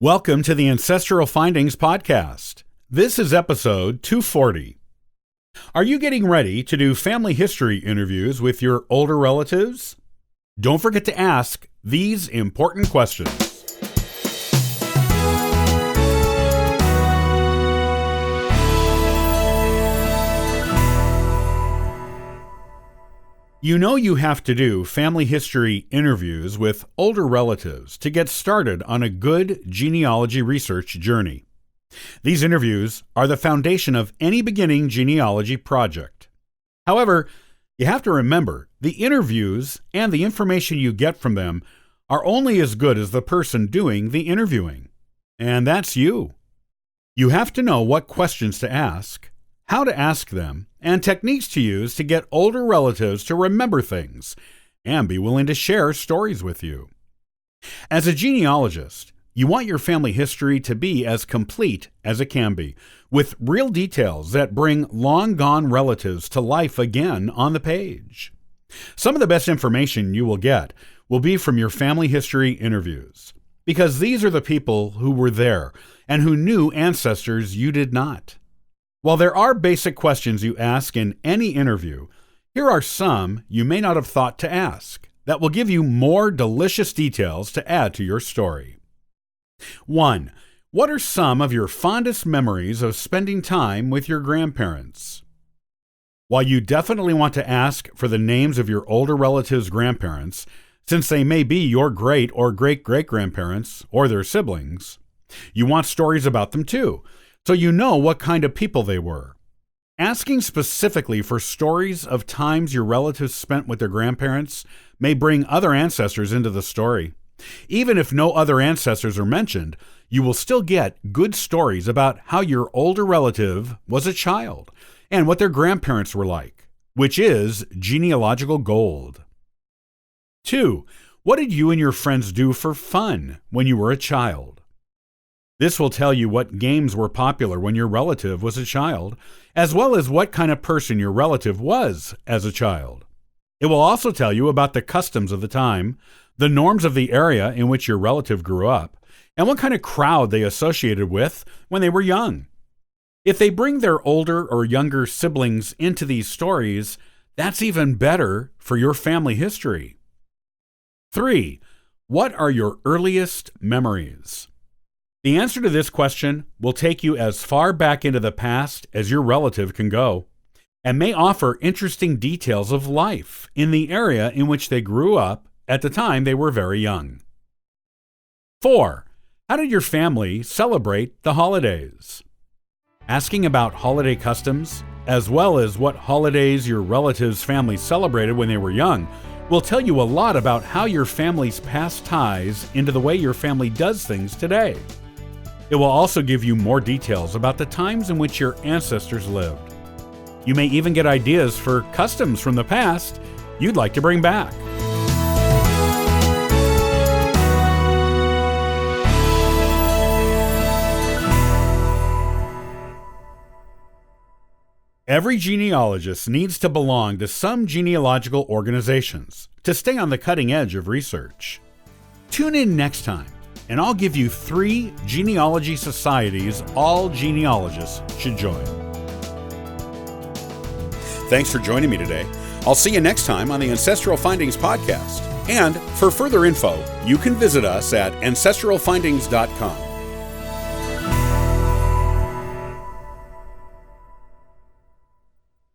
Welcome to the Ancestral Findings Podcast. This is episode 240. Are you getting ready to do family history interviews with your older relatives? Don't forget to ask these important questions. You know you have to do family history interviews with older relatives to get started on a good genealogy research journey. These interviews are the foundation of any beginning genealogy project. However, you have to remember the interviews and the information you get from them are only as good as the person doing the interviewing. And that's you. You have to know what questions to ask, how to ask them, and techniques to use to get older relatives to remember things and be willing to share stories with you. As a genealogist, you want your family history to be as complete as it can be, with real details that bring long-gone relatives to life again on the page. Some of the best information you will get will be from your family history interviews, because these are the people who were there and who knew ancestors you did not. While there are basic questions you ask in any interview, here are some you may not have thought to ask that will give you more delicious details to add to your story. 1. What are some of your fondest memories of spending time with your grandparents? While you definitely want to ask for the names of your older relatives' grandparents, since they may be your great or great-great-grandparents or their siblings, you want stories about them too, so you know what kind of people they were. Asking specifically for stories of times your relatives spent with their grandparents may bring other ancestors into the story. Even if no other ancestors are mentioned, you will still get good stories about how your older relative was a child and what their grandparents were like, which is genealogical gold. 2. What did you and your friends do for fun when you were a child? This will tell you what games were popular when your relative was a child, as well as what kind of person your relative was as a child. It will also tell you about the customs of the time, the norms of the area in which your relative grew up, and what kind of crowd they associated with when they were young. If they bring their older or younger siblings into these stories, that's even better for your family history. 3. What are your earliest memories? The answer to this question will take you as far back into the past as your relative can go, and may offer interesting details of life in the area in which they grew up at the time they were very young. 4. How did your family celebrate the holidays? Asking about holiday customs, as well as what holidays your relatives' family celebrated when they were young, will tell you a lot about how your family's past ties into the way your family does things today. It will also give you more details about the times in which your ancestors lived. You may even get ideas for customs from the past you'd like to bring back. Every genealogist needs to belong to some genealogical organizations to stay on the cutting edge of research. Tune in next time, and I'll give you 3 genealogy societies all genealogists should join. Thanks for joining me today. I'll see you next time on the Ancestral Findings Podcast. And for further info, you can visit us at ancestralfindings.com.